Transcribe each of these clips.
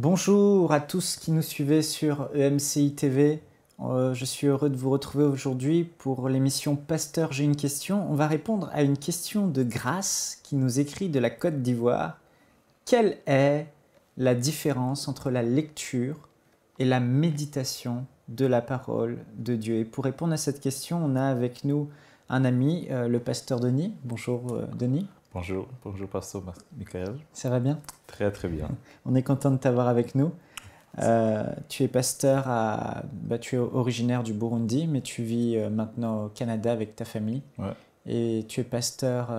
Bonjour à tous qui nous suivez sur EMCI TV. Je suis heureux de vous retrouver aujourd'hui pour l'émission Pasteur, j'ai une question. On va répondre à une question de Grace qui nous écrit de la Côte d'Ivoire. Quelle est la différence entre la lecture et la méditation de la parole de Dieu? Et pour répondre à cette question, on a avec nous un ami, le pasteur Denis. Bonjour Denis. Bonjour pasteur Michael. Ça va bien? Très très bien. On est content de t'avoir avec nous. Tu es pasteur tu es originaire du Burundi, mais tu vis maintenant au Canada avec ta famille. Ouais. Et tu es pasteur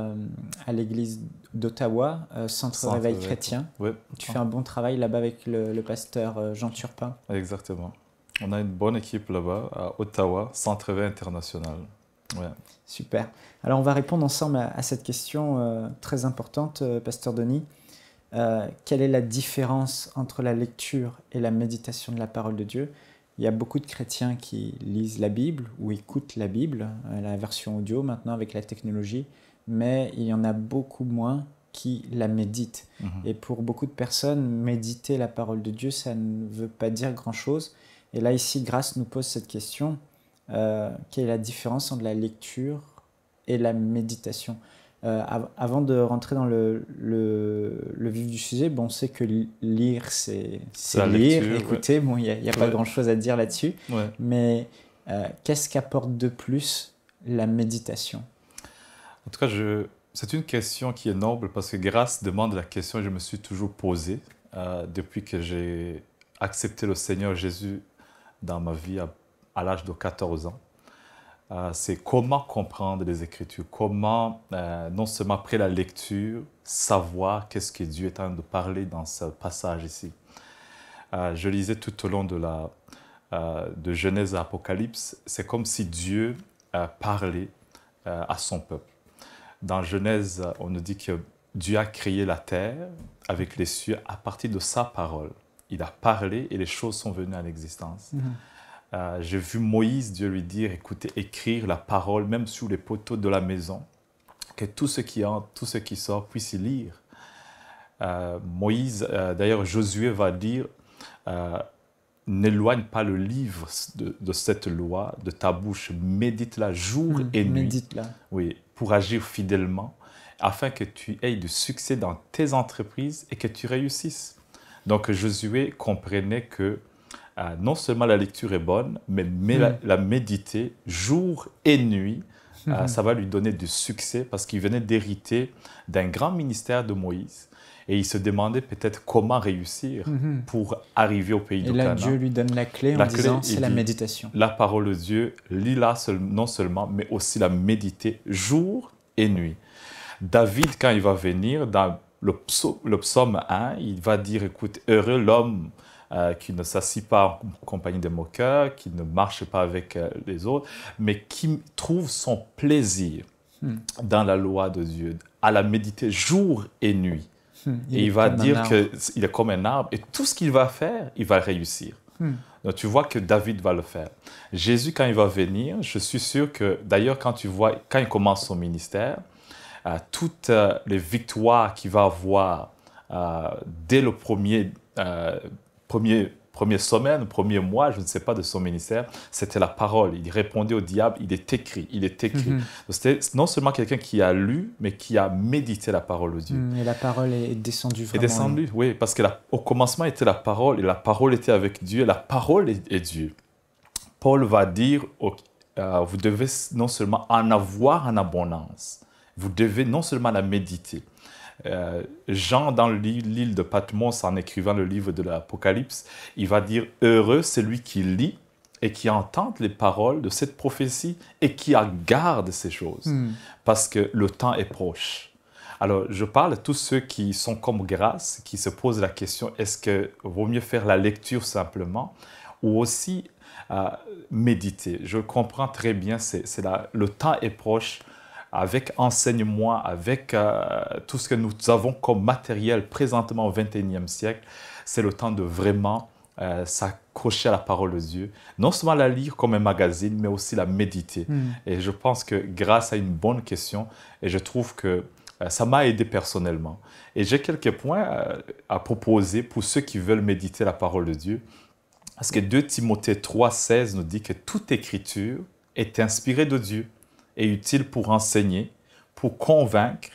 à l'église d'Ottawa, Centre Réveil Chrétien. Ouais. Tu fais un bon travail là-bas avec le pasteur Jean Turpin. Exactement. On a une bonne équipe là-bas à Ottawa, Centre Réveil International. Ouais. Super. Alors on va répondre ensemble à cette question très importante, pasteur Denis. Quelle est la différence entre la lecture et la méditation de la parole de Dieu? Il y a beaucoup de chrétiens qui lisent la Bible ou écoutent la Bible, la version audio maintenant avec la technologie, mais il y en a beaucoup moins qui la méditent. Et pour beaucoup de personnes, méditer la parole de Dieu, ça ne veut pas dire grand-chose. Et là, ici, Grace nous pose cette question. Quelle est la différence entre la lecture et la méditation? Avant de rentrer dans le vif du sujet, on sait que lire, c'est lire, lecture, écouter. Ouais. Bon, il n'y a pas grand-chose à dire là-dessus. Ouais. Mais qu'est-ce qu'apporte de plus la méditation? En tout cas, c'est une question qui est noble parce que Grâce demande la question que je me suis toujours posée depuis que j'ai accepté le Seigneur Jésus dans ma vie à l'âge de 14 ans. C'est comment comprendre les Écritures, comment, non seulement après la lecture, savoir qu'est-ce que Dieu est en train de parler dans ce passage ici. Je lisais tout au long de Genèse à Apocalypse, c'est comme si Dieu parlait à son peuple. Dans Genèse, on nous dit que Dieu a créé la terre avec les cieux à partir de sa parole. Il a parlé et les choses sont venues à l'existence. J'ai vu Moïse, Dieu lui dire, écoutez, écrire la parole même sur les poteaux de la maison, que tout ce qui entre, tout ce qui sort puisse y lire. Moïse, d'ailleurs Josué va dire, n'éloigne pas le livre de cette loi de ta bouche, médite-la jour et nuit, médite-la. Oui, pour agir fidèlement, afin que tu aies du succès dans tes entreprises et que tu réussisses. Donc Josué comprenait que non seulement la lecture est bonne, mais la méditer jour et nuit, ça va lui donner du succès parce qu'il venait d'hériter d'un grand ministère de Moïse et il se demandait peut-être comment réussir pour arriver au pays de Canaan. Et là, Dieu lui donne la clé en disant c'est la méditation. La parole de Dieu, lis-la non seulement, mais aussi la méditer jour et nuit. David, quand il va venir, dans le psaume 1, il va dire, écoute, heureux l'homme qui ne s'assit pas en compagnie des moqueurs, qui ne marche pas avec les autres, mais qui trouve son plaisir dans la loi de Dieu, à la méditer jour et nuit. Et il va dire qu'il est comme un arbre, et tout ce qu'il va faire, il va réussir. Donc tu vois que David va le faire. Jésus, quand il va venir, je suis sûr que, d'ailleurs, quand il commence son ministère, toutes les victoires qu'il va avoir dès le premier semaine, le premier mois, je ne sais pas, de son ministère, c'était la parole. Il répondait au diable, il est écrit. C'était non seulement quelqu'un qui a lu, mais qui a médité la parole de Dieu. Et la parole est descendue vraiment. Est descendue, oui, parce qu'au commencement était la parole, et la parole était avec Dieu, et la parole est Dieu. Paul va dire, vous devez non seulement en avoir en abondance, vous devez non seulement la méditer. Jean, dans l'île de Patmos, en écrivant le livre de l'Apocalypse, il va dire « Heureux celui qui lit et qui entend les paroles de cette prophétie et qui garde ces choses, parce que le temps est proche. » Alors, je parle à tous ceux qui sont comme Grâce, qui se posent la question « Est-ce qu'il vaut mieux faire la lecture simplement ou aussi méditer ?» Je comprends très bien, le temps est proche. Avec enseigne-moi, avec tout ce que nous avons comme matériel présentement au XXIe siècle, c'est le temps de vraiment s'accrocher à la parole de Dieu. Non seulement la lire comme un magazine, mais aussi la méditer. Et je pense que Grâce à une bonne question, et je trouve que ça m'a aidé personnellement. Et j'ai quelques points à proposer pour ceux qui veulent méditer la parole de Dieu. Parce que 2 Timothée 3,16 nous dit que toute écriture est inspirée de Dieu et utile pour enseigner, pour convaincre,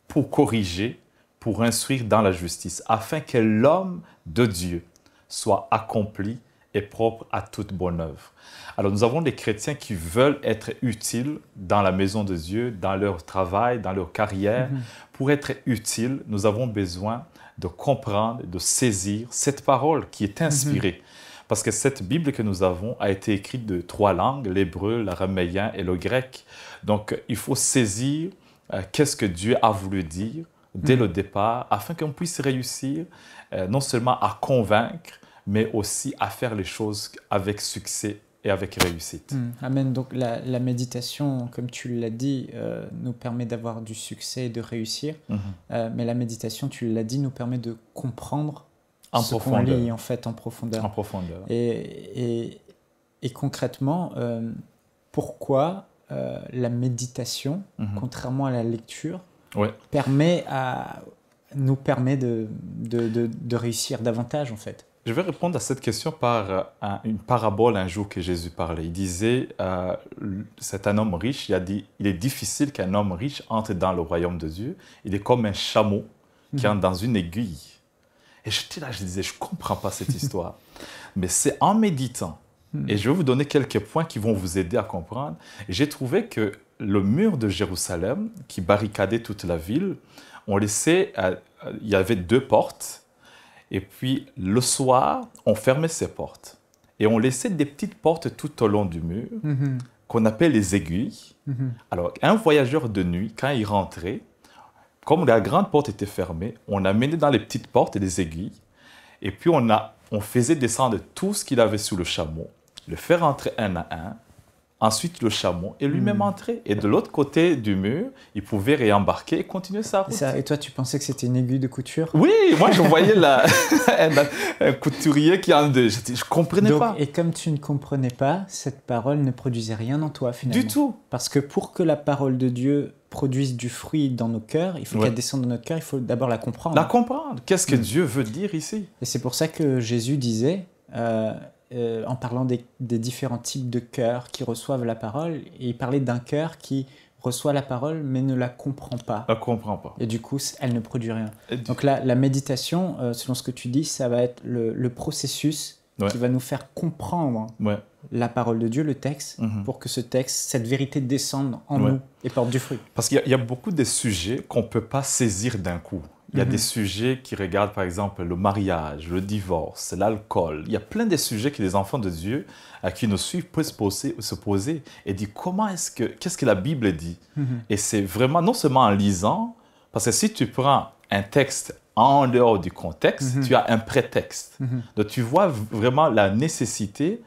pour corriger, pour instruire dans la justice, afin que l'homme de Dieu soit accompli et propre à toute bonne œuvre. Alors nous avons des chrétiens qui veulent être utiles dans la maison de Dieu, dans leur travail, dans leur carrière. Pour être utiles, nous avons besoin de comprendre, de saisir cette parole qui est inspirée. Parce que cette Bible que nous avons a été écrite de 3 langues, l'hébreu, l'araméen et le grec. Donc, il faut saisir qu'est-ce que Dieu a voulu dire dès le départ, afin qu'on puisse réussir non seulement à convaincre, mais aussi à faire les choses avec succès et avec réussite. Amen. Donc, la méditation, comme tu l'as dit, nous permet d'avoir du succès et de réussir. Mais la méditation, tu l'as dit, nous permet de comprendre ce qu'on lit en fait en profondeur. En profondeur. Et concrètement, pourquoi la méditation, contrairement à la lecture, nous permet de réussir davantage en fait? Je vais répondre à cette question par une parabole un jour que Jésus parlait. Il disait, c'est un homme riche, il a dit, il est difficile qu'un homme riche entre dans le royaume de Dieu. Il est comme un chameau qui entre dans une aiguille. Et j'étais là, je disais, je ne comprends pas cette histoire. Mais c'est en méditant. Et je vais vous donner quelques points qui vont vous aider à comprendre. Et j'ai trouvé que le mur de Jérusalem, qui barricadait toute la ville, on laissait, il y avait 2 portes. Et puis, le soir, on fermait ces portes. Et on laissait des petites portes tout au long du mur, qu'on appelle les aiguilles. Alors, un voyageur de nuit, quand il rentrait, comme la grande porte était fermée, on amenait dans les petites portes des aiguilles. Et puis, on faisait descendre tout ce qu'il avait sous le chameau, le faire entrer un à un. Ensuite, le chameau et lui-même entrer. Et de l'autre côté du mur, il pouvait réembarquer et continuer sa route. Et toi, tu pensais que c'était une aiguille de couture? Oui, moi, je voyais un couturier qui en deux. Je ne comprenais pas. Et comme tu ne comprenais pas, cette parole ne produisait rien en toi, finalement. Du tout. Parce que pour que la parole de Dieu produise du fruit dans nos cœurs, il faut qu'elle descende dans notre cœur, il faut d'abord la comprendre. La comprendre. Qu'est-ce que Dieu veut dire ici? Et c'est pour ça que Jésus disait... en parlant des différents types de cœurs qui reçoivent la parole, et il parlait d'un cœur qui reçoit la parole mais ne la comprend pas. La comprend pas. Et du coup, elle ne produit rien. Donc la méditation, selon ce que tu dis, ça va être le processus qui va nous faire comprendre la parole de Dieu, le texte, pour que ce texte, cette vérité descende en nous et porte du fruit. Parce qu'il y a beaucoup de sujets qu'on ne peut pas saisir d'un coup. Il y a des sujets qui regardent, par exemple, le mariage, le divorce, l'alcool. Il y a plein de sujets que les enfants de Dieu qui nous suivent peuvent se poser et dire qu'est-ce que la Bible dit? Et c'est vraiment, non seulement en lisant, parce que si tu prends un texte en dehors du contexte, tu as un prétexte. Donc tu vois vraiment la nécessité,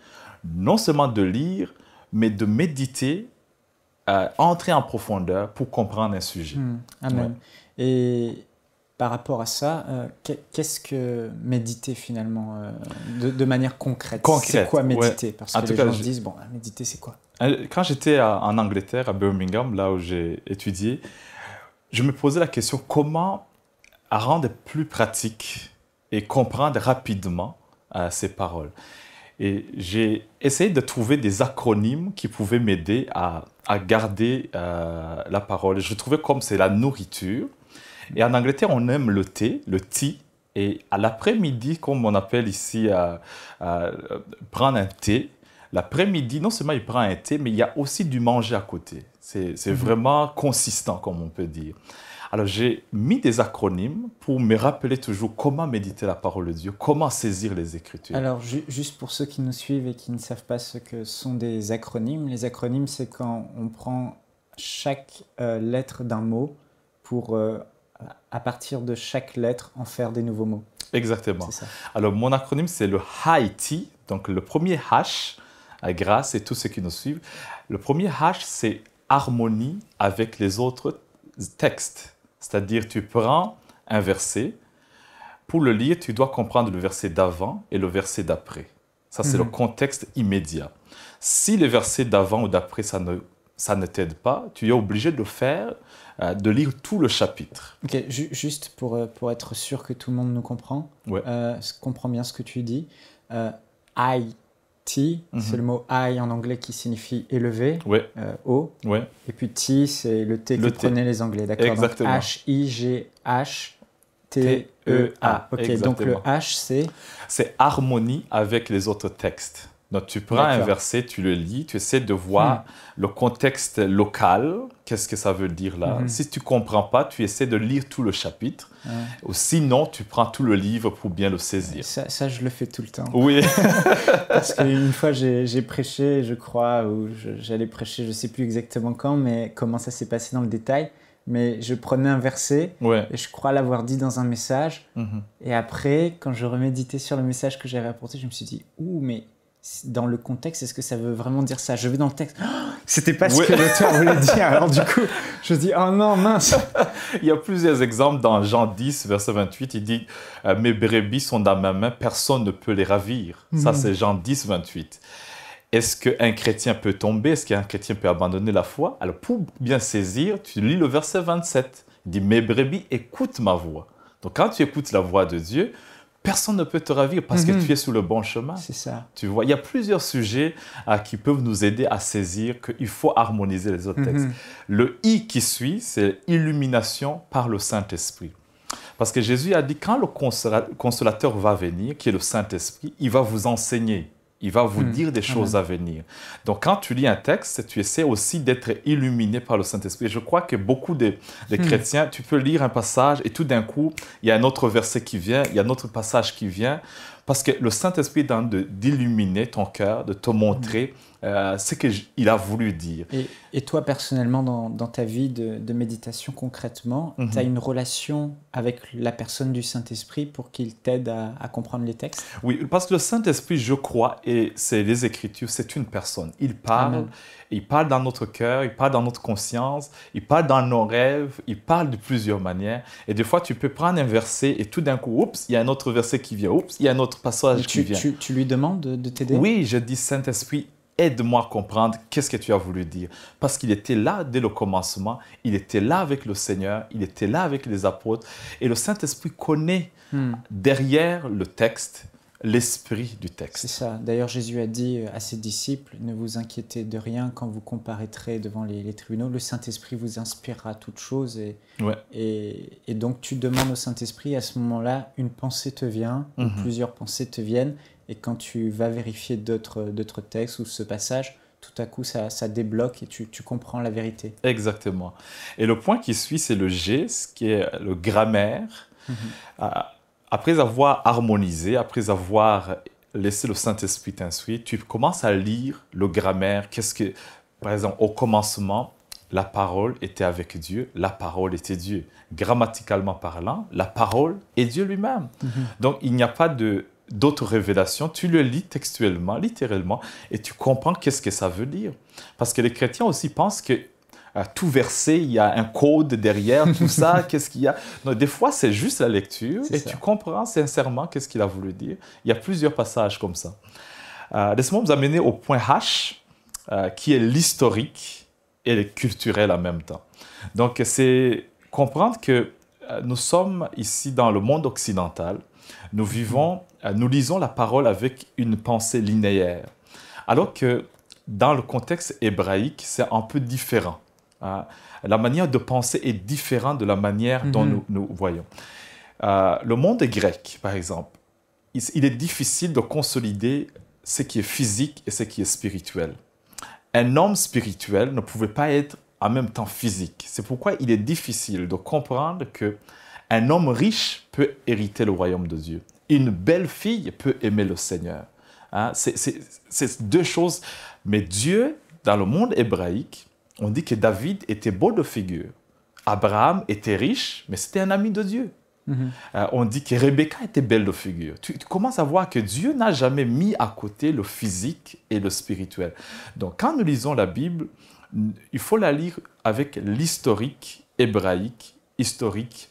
non seulement de lire, mais de méditer, entrer en profondeur pour comprendre un sujet. Amen. Et... par rapport à ça, qu'est-ce que méditer finalement, de manière concrète? C'est quoi méditer? Parce que les gens se disent, méditer c'est quoi? Quand j'étais en Angleterre, à Birmingham, là où j'ai étudié, je me posais la question, comment rendre plus pratique et comprendre rapidement ces paroles? Et j'ai essayé de trouver des acronymes qui pouvaient m'aider à garder la parole. Je trouvais comme c'est la nourriture. Et en Angleterre, on aime le thé, le tea. Et à l'après-midi, comme on appelle ici, prendre un thé, l'après-midi, non seulement il prend un thé, mais il y a aussi du manger à côté. C'est vraiment consistant, comme on peut dire. Alors, j'ai mis des acronymes pour me rappeler toujours comment méditer la parole de Dieu, comment saisir les Écritures. Alors, juste pour ceux qui nous suivent et qui ne savent pas ce que sont des acronymes, les acronymes, c'est quand on prend chaque lettre d'un mot pour... à partir de chaque lettre, en faire des nouveaux mots. Exactement. C'est ça. Alors, mon acronyme, c'est le HIT. Donc, le premier H, grâce et tous ceux qui nous suivent. Le premier H, c'est harmonie avec les autres textes. C'est-à-dire, tu prends un verset. Pour le lire, tu dois comprendre le verset d'avant et le verset d'après. Ça, c'est le contexte immédiat. Si le verset d'avant ou d'après, ça ne ça ne t'aide pas, tu es obligé de faire, de lire tout le chapitre. Ok, juste pour être sûr que tout le monde nous comprend, Ouais. comprend bien ce que tu dis. IT, c'est le mot I en anglais qui signifie élevé, Ouais. haut. Ouais. Et puis T, c'est le T que prenaient les Anglais, d'accord? Exactement. Donc H-I-G-H-T-E-A. Ok, Exactement. donc le H, c'est... C'est harmonie avec les autres textes. Donc tu prends un verset, tu le lis, tu essaies de voir le contexte local, qu'est-ce que ça veut dire là. Si tu ne comprends pas, tu essaies de lire tout le chapitre. Ou sinon, tu prends tout le livre pour bien le saisir. Ça, je le fais tout le temps. Oui. Parce qu'une fois, j'ai prêché, je crois, ou j'allais prêcher, je ne sais plus exactement quand, mais comment ça s'est passé dans le détail. Mais je prenais un verset, et je crois l'avoir dit dans un message. Et après, quand je reméditais sur le message que j'avais apporté, je me suis dit, mais dans le contexte, est-ce que ça veut vraiment dire ça? Je vais dans le texte. Oh, c'était pas ce que l'auteur voulait dire. Alors du coup, je dis, oh non, mince. Il y a plusieurs exemples dans Jean 10, verset 28. Il dit, mes brebis sont dans ma main, personne ne peut les ravir. Ça, c'est Jean 10, 28. Est-ce qu'un chrétien peut tomber? Est-ce qu'un chrétien peut abandonner la foi? Alors, pour bien saisir, tu lis le verset 27. Il dit, mes brebis écoutent ma voix. Donc, quand tu écoutes la voix de Dieu, personne ne peut te ravir parce que tu es sur le bon chemin. C'est ça. Tu vois, il y a plusieurs sujets qui peuvent nous aider à saisir qu'il faut harmoniser les autres textes. Le I qui suit, c'est illumination par le Saint-Esprit. Parce que Jésus a dit, quand le consolateur va venir, qui est le Saint-Esprit, il va vous enseigner. Il va vous dire des choses à venir. Donc, quand tu lis un texte, tu essaies aussi d'être illuminé par le Saint-Esprit. Je crois que beaucoup de chrétiens, tu peux lire un passage et tout d'un coup, il y a un autre verset qui vient, il y a un autre passage qui vient. Parce que le Saint-Esprit est dans d'illuminer ton cœur, de te montrer ce qu'il a voulu dire. Et toi, personnellement, dans ta vie de méditation concrètement, tu as une relation avec la personne du Saint-Esprit pour qu'il t'aide à comprendre les textes? Oui, parce que le Saint-Esprit, je crois, et c'est les Écritures, c'est une personne. Il parle dans notre cœur, il parle dans notre conscience, il parle dans nos rêves, il parle de plusieurs manières. Et des fois, tu peux prendre un verset et tout d'un coup, oups, il y a un autre verset qui vient, oups, il y a un autre passage qui vient. Tu lui demandes de t'aider? Oui, je dis, Saint-Esprit, aide-moi à comprendre qu'est-ce que tu as voulu dire. Parce qu'il était là dès le commencement, il était là avec le Seigneur, il était là avec les apôtres. Et le Saint-Esprit connaît derrière le texte, l'esprit du texte. C'est ça. D'ailleurs, Jésus a dit à ses disciples, ne vous inquiétez de rien quand vous comparaîtrez devant les tribunaux. Le Saint-Esprit vous inspirera toutes choses. Et donc, tu demandes au Saint-Esprit, à ce moment-là, une pensée te vient, ou plusieurs pensées te viennent. Et quand tu vas vérifier d'autres textes ou ce passage, tout à coup, ça débloque et tu comprends la vérité. Exactement. Et le point qui suit, c'est le G, ce qui est le grammaire. Après avoir harmonisé, après avoir laissé le Saint-Esprit t'instruire, tu commences à lire le grammaire. Par exemple, au commencement, la parole était avec Dieu, la parole était Dieu. Grammaticalement parlant, la parole est Dieu lui-même. Donc, il n'y a pas d'autres révélations, tu le lis textuellement, littéralement, et tu comprends qu'est-ce que ça veut dire. Parce que les chrétiens aussi pensent que tout verset, il y a un code derrière, tout ça, qu'est-ce qu'il y a. Donc, des fois, c'est juste la lecture, et tu comprends sincèrement qu'est-ce qu'il a voulu dire. Il y a plusieurs passages comme ça. Laisse-moi vous amener au point H, qui est l'historique et le culturel en même temps. Donc, c'est comprendre que nous sommes ici dans le monde occidental, nous lisons la parole avec une pensée linéaire. Alors que dans le contexte hébraïque, c'est un peu différent. La manière de penser est différente de la manière dont nous voyons. Le monde grec, par exemple, il est difficile de consolider ce qui est physique et ce qui est spirituel. Un homme spirituel ne pouvait pas être en même temps physique. C'est pourquoi il est difficile de comprendre qu'un homme riche peut hériter le royaume de Dieu. Une belle fille peut aimer le Seigneur. C'est deux choses. Mais Dieu, dans le monde hébraïque, on dit que David était beau de figure. Abraham était riche, mais c'était un ami de Dieu. On dit que Rebecca était belle de figure. Tu commences à voir que Dieu n'a jamais mis à côté le physique et le spirituel. Donc, quand nous lisons la Bible, il faut la lire avec l'historique hébraïque, historique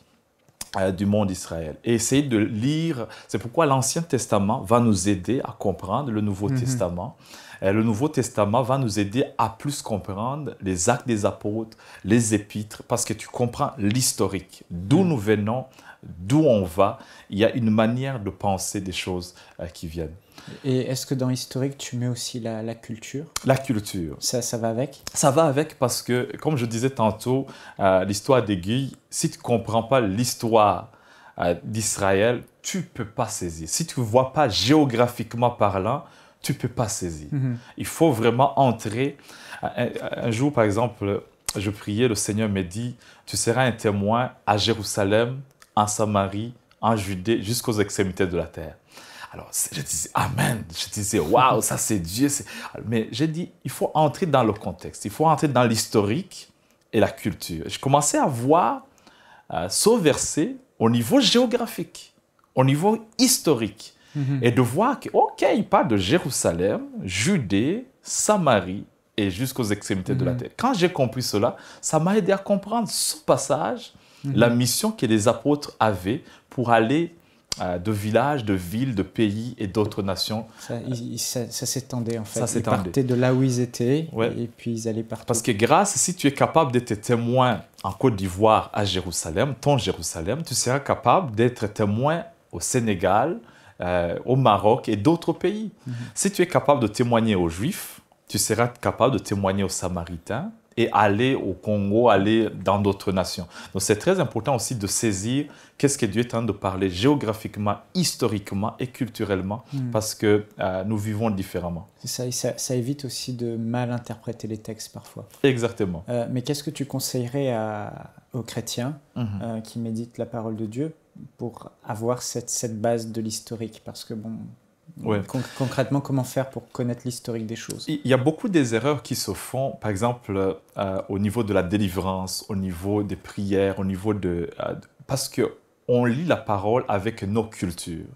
du monde d'Israël. Et essayer de lire, c'est pourquoi l'Ancien Testament va nous aider à comprendre le Nouveau Testament. Le Nouveau Testament va nous aider à plus comprendre les actes des apôtres, les épîtres, parce que tu comprends l'historique, d'où nous venons, d'où on va. Il y a une manière de penser des choses qui viennent. Et est-ce que dans historique, tu mets aussi la culture? La culture. Ça va avec? Ça va avec parce que, comme je disais tantôt, l'histoire d'Aiguille, si tu ne comprends pas l'histoire d'Israël, tu ne peux pas saisir. Si tu ne vois pas géographiquement parlant, tu ne peux pas saisir. Il faut vraiment entrer. Un jour, par exemple, je priais, le Seigneur me dit, tu seras un témoin à Jérusalem, en Samarie, en Judée, jusqu'aux extrémités de la terre. Alors, je disais, Amen. Je disais, waouh, ça c'est Dieu. Mais j'ai dit, il faut entrer dans le contexte. Il faut entrer dans l'historique et la culture. Je commençais à voir ce verset au niveau géographique, au niveau historique. Et de voir que, OK, il parle de Jérusalem, Judée, Samarie et jusqu'aux extrémités de la terre. Quand j'ai compris cela, ça m'a aidé à comprendre ce passage, la mission que les apôtres avaient pour aller de villages, de villes, de pays et d'autres nations. Ça s'étendait en fait. Ça s'étendait. Ils partaient de là où ils étaient et puis ils allaient partout. Parce que grâce, si tu es capable d'être témoin en Côte d'Ivoire à Jérusalem, ton Jérusalem, tu seras capable d'être témoin au Sénégal, au Maroc et d'autres pays. Si tu es capable de témoigner aux Juifs, tu seras capable de témoigner aux Samaritains et aller au Congo, aller dans d'autres nations. Donc c'est très important aussi de saisir qu'est-ce que Dieu est en train de parler géographiquement, historiquement et culturellement, parce que nous vivons différemment. C'est ça, ça évite aussi de mal interpréter les textes parfois. Exactement. Mais qu'est-ce que tu conseillerais aux chrétiens qui méditent la parole de Dieu pour avoir cette base de l'historique? Parce que bon... Concrètement, comment faire pour connaître l'historique des choses? Il y a beaucoup des erreurs qui se font, par exemple, au niveau de la délivrance, au niveau des prières, au niveau de... parce qu'on lit la parole avec nos cultures.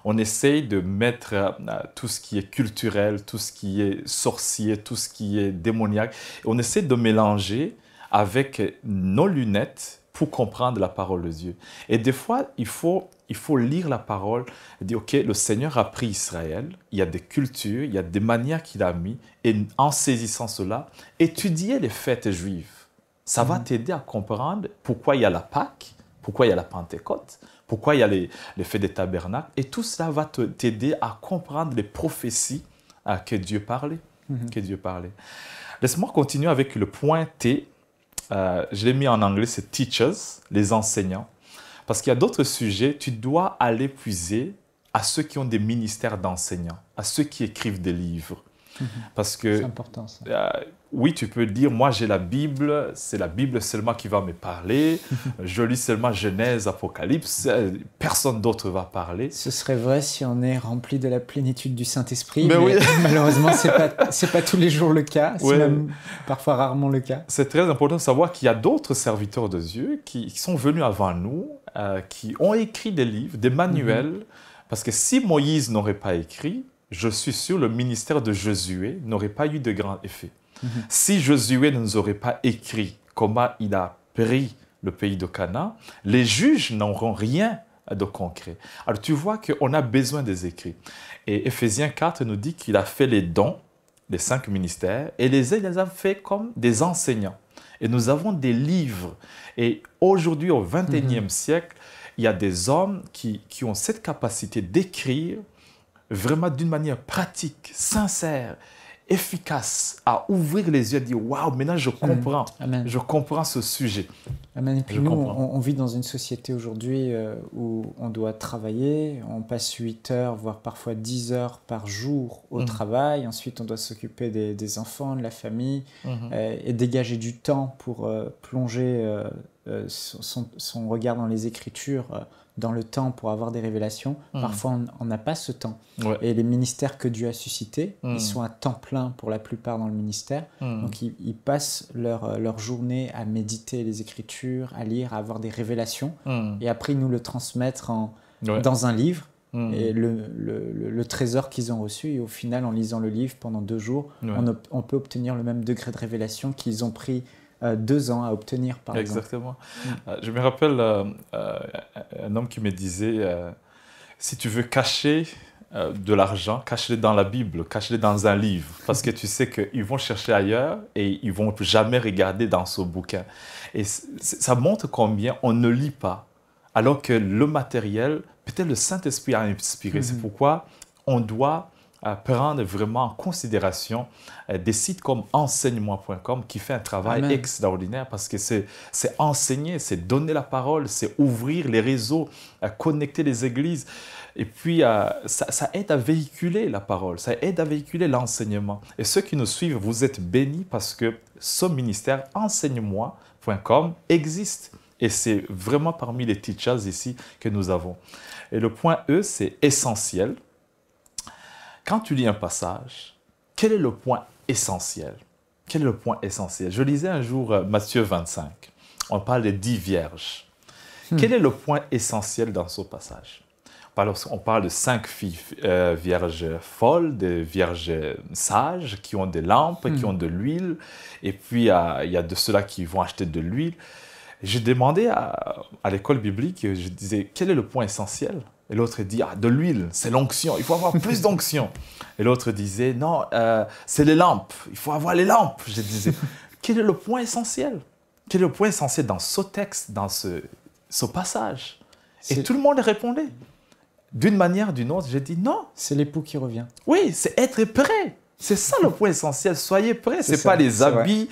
On essaye de mettre tout ce qui est culturel, tout ce qui est sorcier, tout ce qui est démoniaque. Et on essaie de mélanger avec nos lunettes pour comprendre la parole de Dieu. Et des fois, il faut lire la parole et dire, OK, le Seigneur a pris Israël, il y a des cultures, il y a des manières qu'il a mis, et en saisissant cela, étudier les fêtes juives. Ça va t'aider à comprendre pourquoi il y a la Pâque, pourquoi il y a la Pentecôte, pourquoi il y a les fêtes des tabernacles, et tout cela va t'aider à comprendre les prophéties que Dieu parlait. Laisse-moi continuer avec le point T. Je l'ai mis en anglais, c'est teachers, les enseignants. Parce qu'il y a d'autres sujets, tu dois aller puiser à ceux qui ont des ministères d'enseignants, à ceux qui écrivent des livres. Parce que, c'est important, ça. Oui, tu peux dire, moi j'ai la Bible, c'est la Bible seulement qui va me parler, je lis seulement Genèse, Apocalypse, personne d'autre va parler. Ce serait vrai si on est rempli de la plénitude du Saint-Esprit, mais oui. Malheureusement, c'est pas tous les jours le cas, c'est même parfois rarement le cas. C'est très important de savoir qu'il y a d'autres serviteurs de Dieu qui sont venus avant nous, qui ont écrit des livres, des manuels, parce que si Moïse n'aurait pas écrit, je suis sûr le ministère de Josué n'aurait pas eu de grand effet. Si Josué ne nous aurait pas écrit comment il a pris le pays de Canaan, les juges n'auront rien de concret. Alors tu vois qu'on a besoin des écrits. Et Éphésiens 4 nous dit qu'il a fait les dons, les 5 ministères, et il les a fait comme des enseignants. Et nous avons des livres. Et aujourd'hui, au XXIe siècle, il y a des hommes qui ont cette capacité d'écrire vraiment d'une manière pratique, sincère, efficace, à ouvrir les yeux et dire « Waouh, maintenant je comprends, je comprends ce sujet. » Amen. Et puis nous, on vit dans une société aujourd'hui où on doit travailler, on passe 8 heures, voire parfois 10 heures par jour au travail, ensuite on doit s'occuper des enfants, de la famille, et dégager du temps pour plonger son regard dans les Écritures, dans le temps pour avoir des révélations. Parfois, on n'a pas ce temps. Et les ministères que Dieu a suscités, ils sont à temps plein pour la plupart dans le ministère. Donc, ils passent leur journée à méditer les Écritures, à lire, à avoir des révélations. Et après, ils nous le transmettre dans un livre. Et le trésor qu'ils ont reçu. Et au final, en lisant le livre pendant 2 jours, on peut obtenir le même degré de révélation qu'ils ont pris 2 ans à obtenir, par exemple. Exactement. Je me rappelle un homme qui me disait, si tu veux cacher de l'argent, cache-le dans la Bible, cache-le dans un livre, parce que tu sais qu'ils vont chercher ailleurs et ils vont jamais regarder dans ce bouquin. Et ça montre combien on ne lit pas, alors que le matériel, peut-être le Saint-Esprit a inspiré. C'est pourquoi on doit prendre vraiment en considération des sites comme enseignement.com qui fait un travail Amen. extraordinaire parce que c'est enseigner, c'est donner la parole, c'est ouvrir les réseaux, connecter les églises. Et puis, ça aide à véhiculer la parole, ça aide à véhiculer l'enseignement. Et ceux qui nous suivent, vous êtes bénis parce que ce ministère enseigne-moi.com existe. Et c'est vraiment parmi les teachers ici que nous avons. Et le point E, c'est essentiel. Quand tu lis un passage, quel est le point essentiel? Quel est le point essentiel? Je lisais un jour Matthieu 25. On parle des 10 vierges. Quel est le point essentiel dans ce passage? On parle de 5 filles vierges folles, des vierges sages qui ont des lampes, qui ont de l'huile. Et puis, il y a de ceux-là qui vont acheter de l'huile. J'ai demandé à l'école biblique, je disais, quel est le point essentiel? Et l'autre dit, de l'huile, c'est l'onction, il faut avoir plus d'onction. Et l'autre disait, non, c'est les lampes, il faut avoir les lampes. Je disais, quel est le point essentiel? Quel est le point essentiel dans ce texte, dans ce passage? Et tout le monde répondait. D'une manière ou d'une autre, j'ai dit non. C'est l'époux qui revient. Oui, c'est être prêt. C'est ça le point essentiel. Soyez prêts. Ce n'est pas les habits,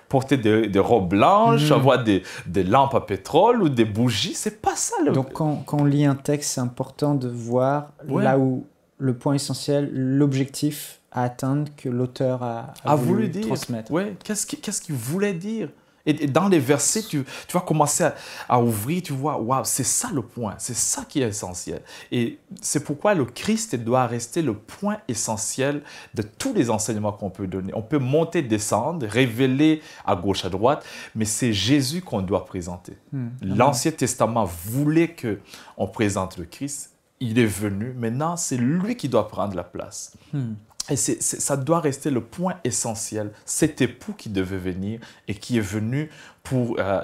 porter des robes blanches, avoir des lampes à pétrole ou des bougies. Ce n'est pas ça. Donc, quand on lit un texte, c'est important de voir là où le point essentiel, l'objectif à atteindre que l'auteur a voulu transmettre. Oui, qu'est-ce qu'il voulait dire? Et dans les versets, tu vas commencer à ouvrir, tu vois, waouh, c'est ça le point, c'est ça qui est essentiel. Et c'est pourquoi le Christ doit rester le point essentiel de tous les enseignements qu'on peut donner. On peut monter, descendre, révéler à gauche, à droite, mais c'est Jésus qu'on doit présenter. L'Ancien Testament voulait qu'on présente le Christ. Il est venu, maintenant c'est lui qui doit prendre la place. Et ça doit rester le point essentiel. Cet époux qui devait venir et qui est venu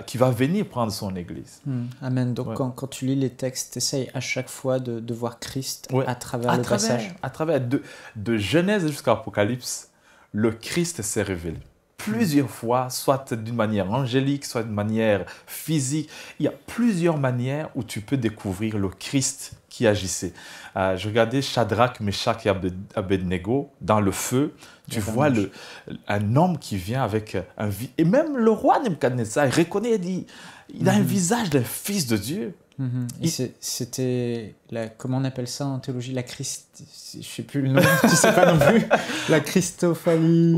qui va venir prendre son église. Amen. Donc quand tu lis les textes, essaye à chaque fois de voir Christ à travers le passage. À travers de Genèse jusqu'à Apocalypse, le Christ s'est révélé. Plusieurs fois, soit d'une manière angélique, soit d'une manière physique. Il y a plusieurs manières où tu peux découvrir le Christ qui agissait. Je regardais Shadrach, Meshach et Abednego dans le feu. Tu vois un homme qui vient avec un... Et même le roi Nebuchadnezzar, il reconnaît, il a un visage d'un fils de Dieu. C'était, comment on appelle ça en théologie, je ne sais plus le nom, tu ne sais pas non plus, la Christophalie,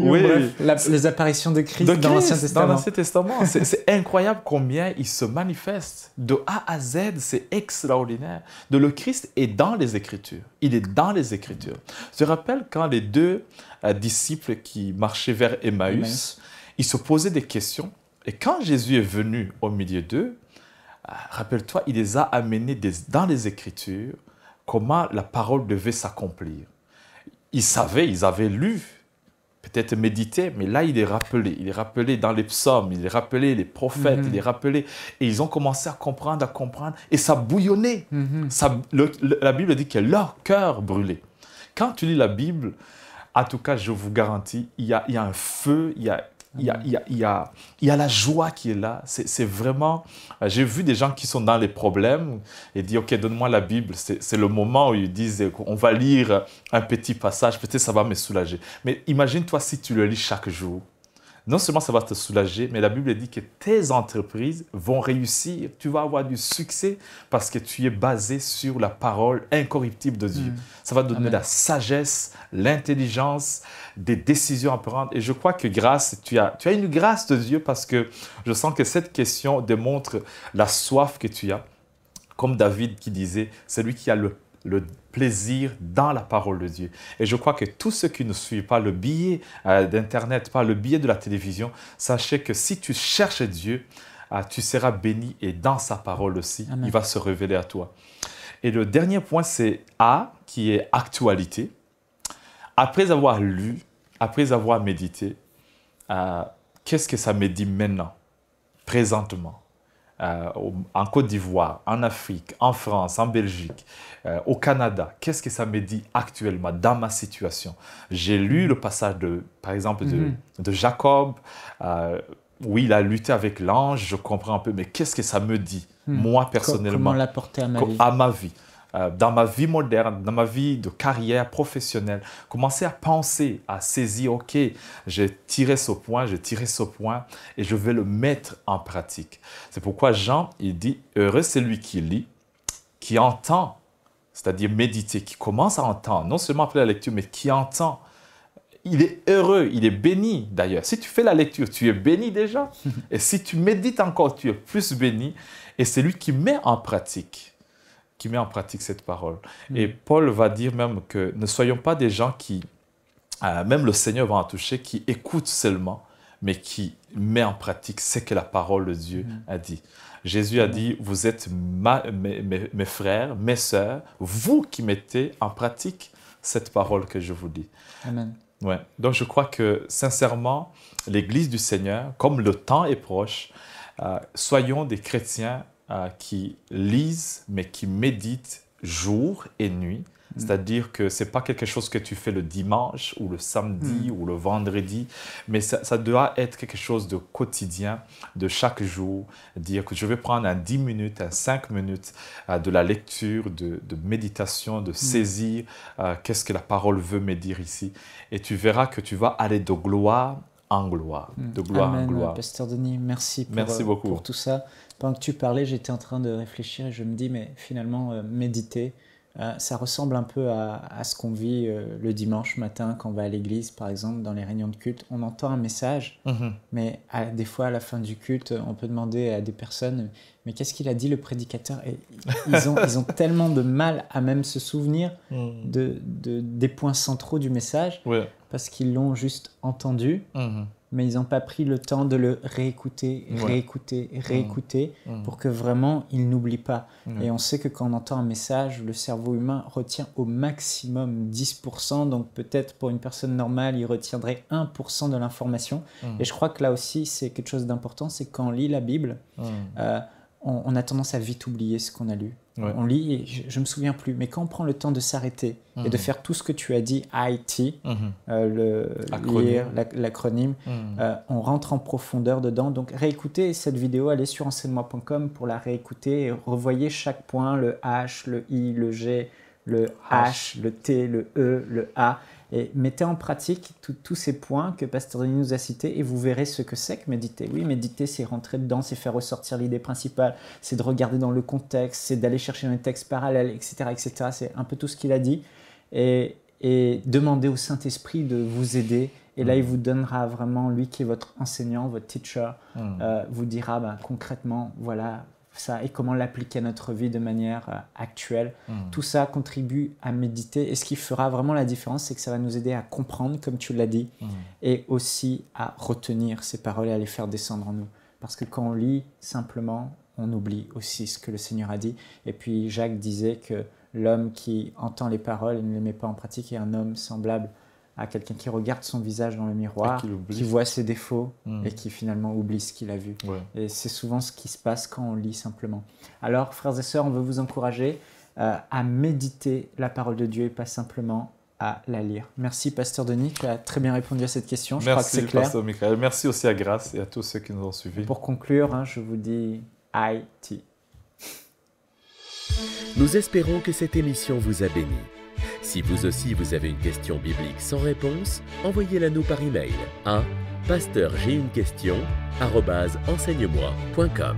bref, les apparitions de Christ dans l'Ancien Testament. Dans l'Ancien Testament, c'est incroyable combien il se manifeste. De A à Z, c'est extraordinaire. Le Christ est dans les Écritures. Il est dans les Écritures. Je rappelle quand les 2 disciples qui marchaient vers Emmaüs, ils se posaient des questions. Et quand Jésus est venu au milieu d'eux, rappelle-toi, il les a amenés dans les Écritures, comment la parole devait s'accomplir. Ils savaient, ils avaient lu, peut-être médité, mais là, il est rappelé. Il est rappelé dans les psaumes, il est rappelé les prophètes, il est rappelé. Et ils ont commencé à comprendre, et ça bouillonnait. La Bible dit que leur cœur brûlait. Quand tu lis la Bible, en tout cas, je vous garantis, il y a un feu, il y a la joie qui est là. C'est vraiment... J'ai vu des gens qui sont dans les problèmes et disent, OK, donne-moi la Bible. C'est le moment où ils disent, on va lire un petit passage, peut-être ça va me soulager. Mais imagine-toi si tu le lis chaque jour. Non seulement ça va te soulager, mais la Bible dit que tes entreprises vont réussir. Tu vas avoir du succès parce que tu es basé sur la parole incorruptible de Dieu. Ça va te donner la sagesse, l'intelligence, des décisions à prendre. Et je crois que tu as une grâce de Dieu parce que je sens que cette question démontre la soif que tu as. Comme David qui disait, celui qui a le plaisir dans la parole de Dieu. Et je crois que tous ceux qui ne suivent pas le biais d'Internet, par le biais de la télévision, sachez que si tu cherches Dieu, tu seras béni et dans sa parole aussi, il va se révéler à toi. Et le dernier point, c'est A, qui est actualité. Après avoir lu, après avoir médité, qu'est-ce que ça me dit maintenant, présentement, en Côte d'Ivoire, en Afrique, en France, en Belgique, au Canada, qu'est-ce que ça me dit actuellement dans ma situation? J'ai lu le passage, par exemple, de Jacob. Oui, il a lutté avec l'ange, je comprends un peu, mais qu'est-ce que ça me dit, moi, personnellement? Comment l'apporter à ma vie? À ma vie. Dans ma vie moderne, dans ma vie de carrière professionnelle, commencer à penser, à saisir, ok, j'ai tiré ce point et je vais le mettre en pratique. C'est pourquoi Jean, il dit, heureux c'est lui qui lit, qui entend, c'est-à-dire méditer, qui commence à entendre, non seulement après la lecture, mais qui entend. Il est heureux, il est béni d'ailleurs. Si tu fais la lecture, tu es béni déjà. Et si tu médites encore, tu es plus béni. Et c'est lui qui met en pratique cette parole. Et Paul va dire même que ne soyons pas des gens qui, même le Seigneur va en toucher, qui écoutent seulement, mais qui met en pratique ce que la parole de Dieu a dit. Jésus a dit, vous êtes mes frères, mes sœurs, vous qui mettez en pratique cette parole que je vous dis. Amen. Ouais. Donc je crois que sincèrement, l'Église du Seigneur, comme le temps est proche, soyons des chrétiens qui lisent, mais qui méditent jour et nuit. C'est-à-dire que ce n'est pas quelque chose que tu fais le dimanche ou le samedi ou le vendredi, mais ça doit être quelque chose de quotidien, de chaque jour. Dire que je vais prendre 10 minutes, 5 minutes de la lecture, de méditation, de saisir qu'est-ce que la parole veut me dire ici. Et tu verras que tu vas aller de gloire en gloire. De gloire Amen, en gloire. Pasteur Denis, merci beaucoup pour tout ça. Pendant que tu parlais, j'étais en train de réfléchir et je me dis, mais finalement, méditer, ça ressemble un peu à ce qu'on vit le dimanche matin quand on va à l'église, par exemple, dans les réunions de culte. On entend un message, mais des fois, à la fin du culte, on peut demander à des personnes, mais qu'est-ce qu'il a dit le prédicateur? Et ils ont tellement de mal à même se souvenir des points centraux du message, parce qu'ils l'ont juste entendu. Mais ils n'ont pas pris le temps de le réécouter pour que vraiment ils n'oublient pas. Et on sait que quand on entend un message, le cerveau humain retient au maximum 10%, donc peut-être pour une personne normale, il retiendrait 1% de l'information. Et je crois que là aussi, c'est quelque chose d'important, c'est quand on lit la Bible, on a tendance à vite oublier ce qu'on a lu. On lit et je ne me souviens plus. Mais quand on prend le temps de s'arrêter et de faire tout ce que tu as dit, IT, lire l'acronyme, on rentre en profondeur dedans. Donc réécoutez cette vidéo, allez sur enseignemoi.com pour la réécouter et revoyez chaque point, le H, le I, le G, le H, le T, le E, le A. Et mettez en pratique tous ces points que Pasteur Denis nous a cités et vous verrez ce que c'est que méditer. Oui, méditer, c'est rentrer dedans, c'est faire ressortir l'idée principale, c'est de regarder dans le contexte, c'est d'aller chercher dans les textes parallèles, etc., etc. C'est un peu tout ce qu'il a dit. Et demandez au Saint-Esprit de vous aider. Et là, il vous donnera vraiment, lui qui est votre enseignant, votre teacher, vous dira concrètement, voilà ça et comment l'appliquer à notre vie de manière actuelle. Tout ça contribue à méditer et ce qui fera vraiment la différence, c'est que ça va nous aider à comprendre, comme tu l'as dit, et aussi à retenir ces paroles et à les faire descendre en nous. Parce que quand on lit simplement, on oublie aussi ce que le Seigneur a dit. Et puis Jacques disait que l'homme qui entend les paroles et ne les met pas en pratique est un homme semblable à quelqu'un qui regarde son visage dans le miroir, qui voit ses défauts et qui finalement oublie ce qu'il a vu. Et c'est souvent ce qui se passe quand on lit simplement. Alors, frères et sœurs, on veut vous encourager à méditer la parole de Dieu et pas simplement à la lire. Merci, Pasteur Denis, tu as très bien répondu à cette question. Je crois que c'est clair. Pasteur Michael. Merci aussi à Grâce et à tous ceux qui nous ont suivis. Pour conclure, je vous dis IT. Nous espérons que cette émission vous a béni. Si vous aussi vous avez une question biblique sans réponse, envoyez-la nous par email à pasteurj'aiunequestion@enseignemoi.com.